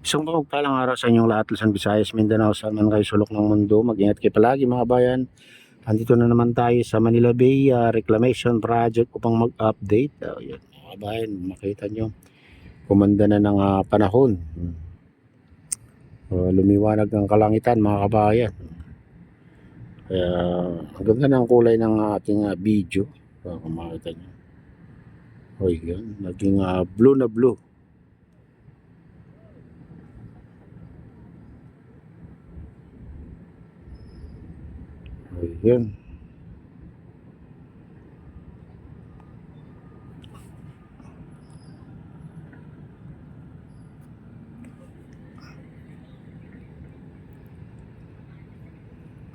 Isang mapagpalang araw sa inyong lahat, Luzon, Visayas, Mindanao, saan man kayo sulok ng mundo. Mag-ingat kayo palagi mga bayan. Andito na naman tayo sa Manila Bay Reclamation Project upang mag-update. Yan, mga bayan, makita nyo, kumanda na ng panahon. Lumiwanag ng kalangitan mga kabayan. Kaya ang ganda ng kulay ng ating video. Kung makita nyo. Yan, naging blue na blue. Yan.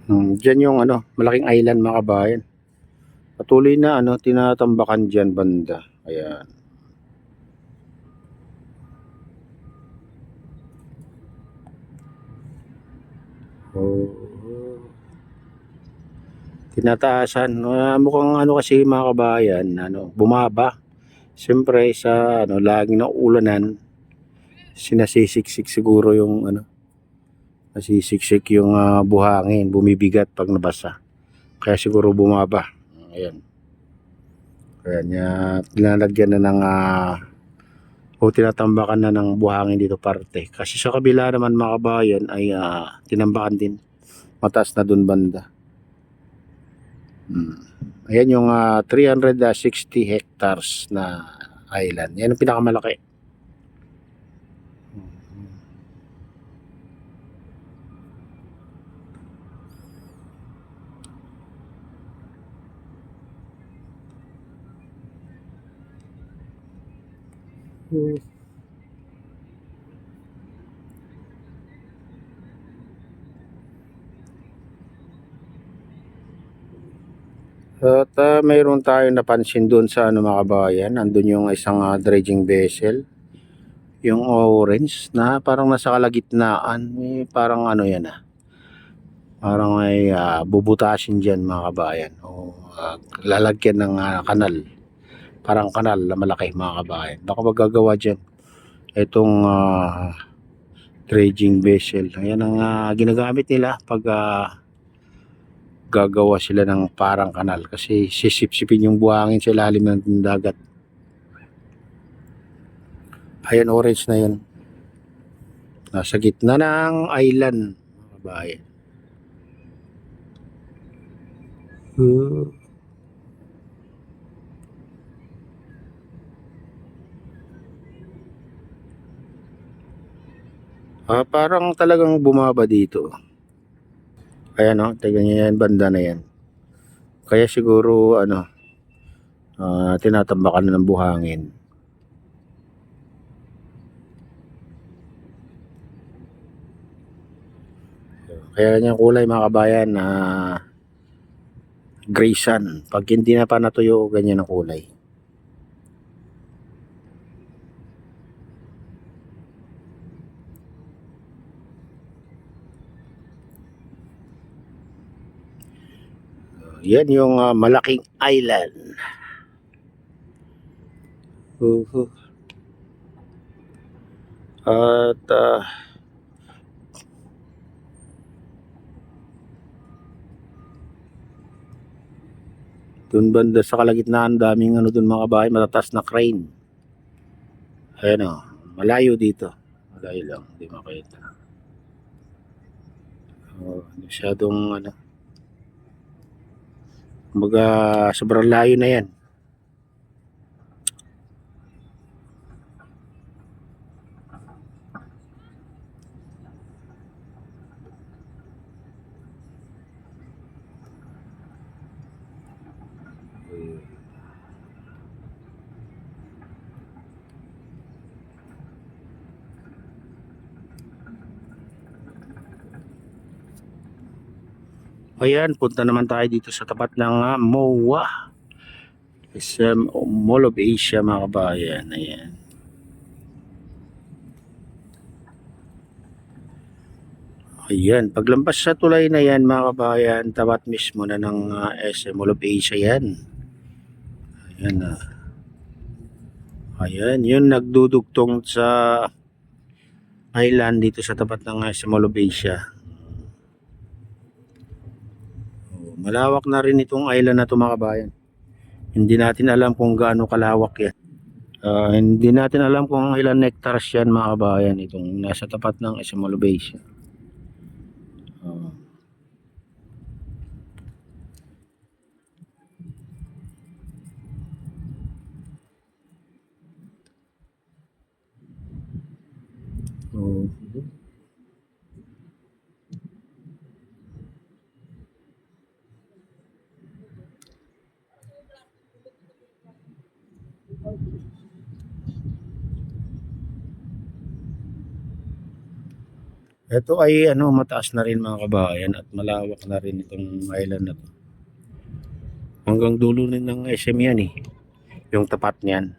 Diyan yung malaking island mga kabayan. Patuloy na tinatambakan diyan banda. Ayan. Tinataasan. Mukhang kasi mga kabayan, bumaba. Siyempre sa laging naulanan, sinasisiksik siguro yung nasisiksik yung buhangin, bumibigat pag nabasa. Kaya siguro bumaba. Ayan. Kaya niya tinalagyan na ng o tinatambakan na ng buhangin dito parte. Kasi sa kabila naman mga kabayan ay tinambakan din. Mataas na dun banda. Ayan yung 360 hectares na island. Yan ang pinakamalaki. At mayroon tayong napansin doon sa mga kabayan. Andun yung isang dredging vessel. Yung orange na parang nasa kalagitnaan. Parang yan parang ay bubutasin dyan mga kabayan. O lalagyan ng kanal. Parang kanal na malaki mga kabayan. Baka magagawa dyan itong dredging vessel. Ayan ang ginagamit nila pag gagawa sila ng parang kanal kasi sisipsipin yung buhangin sa ilalim ng dagat. Ayan, orange na yun. Nasa gitna ng island mga kabayan. Parang talagang bumaba dito. Ayan tignan nyo yan, banda na yan. Kaya siguro tinatambakan na ng buhangin. Kaya yung kulay mga kabayan na gray sun. Pag hindi na pa natuyo, ganyan ang kulay. Yan yung malaking island. At dun banda sa kalagitnaan, daming dun mga kabahay, matataas na crane. Ayan malayo dito. Malayo lang, hindi makita. Masyadong kumbaga sobrang layo na yan. Ayan, punta naman tayo dito sa tapat ng MOA. SM Mall of Asia mga kabayan. Ayan. Ayan, paglampas sa tulay na yan mga kabayan, tapat mismo na ng SM Mall of Asia yan. Ayan Ayan, yun nagdudugtong sa island dito sa tapat ng Simolobesia. Malawak na rin itong island na ito mga kabayan. Hindi natin alam kung gaano kalawak yan. Hindi natin alam kung ilan hectares yan mga kabayan, itong nasa tapat ng Simolobesia. Oh. Ito ay mataas na rin mga kabayan at malawak na rin itong island na to. Hanggang dulo rin ng SM yan eh. Yung tapat niyan.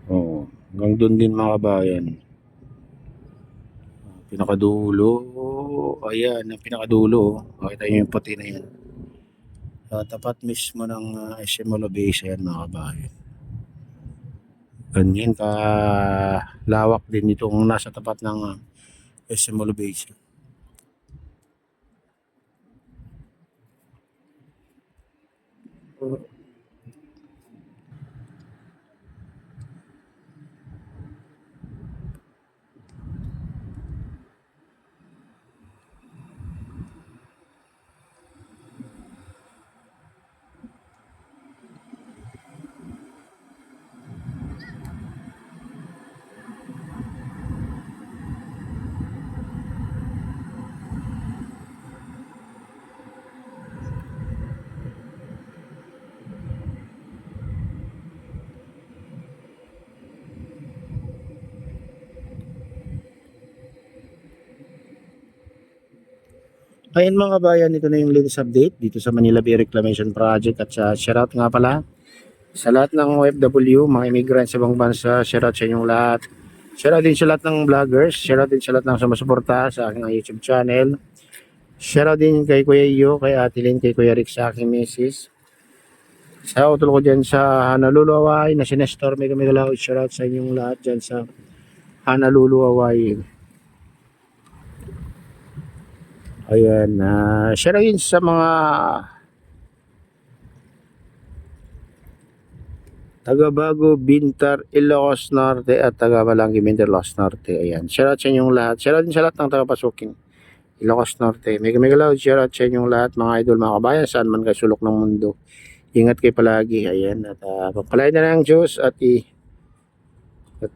Oo. Hanggang doon din mga kabayan. Pinakadulo. Ayan, ang pinakadulo. Makita nyo yung puti na yan. Tapat mismo ng SM Molobesa yan mga kabayan. Ganyan ka lawak din itong nasa tapat ng SM Molobesa. Ayan mga bayan, ito na yung latest update dito sa Manila Bay Reclamation Project at shoutout nga pala sa lahat ng OFW, mga immigrants sa ibang bansa, shoutout sa inyong lahat. Shoutout din sa lahat ng vloggers, shoutout din sa lahat ng sumusuporta sa aking YouTube channel. Shoutout din kay Kuya Iyo, kay Ate Lynn, kay Kuya Rick sa aking misis. Sa utol ko dyan sa Honolulu, Hawaii na si Nestor Megamigalaw, shoutout sa inyong lahat dyan sa Honolulu, Hawaii. Ayan, share yun sa mga taga-Bago, Bintar, Ilocos Norte at taga-Malanggi, Mindanao Norte. Ayan, share out sa inyong lahat. Share out din sa lahat ng taga-Pasukin, Ilocos Norte. Mega loud, share out sa inyong lahat mga idol, mga kabayan, saan man kayo sulok ng mundo. Ingat kayo palagi. Ayan, at pagpalain na ng Diyos at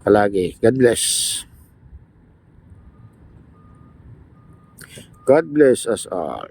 palagi. God bless. God bless us all.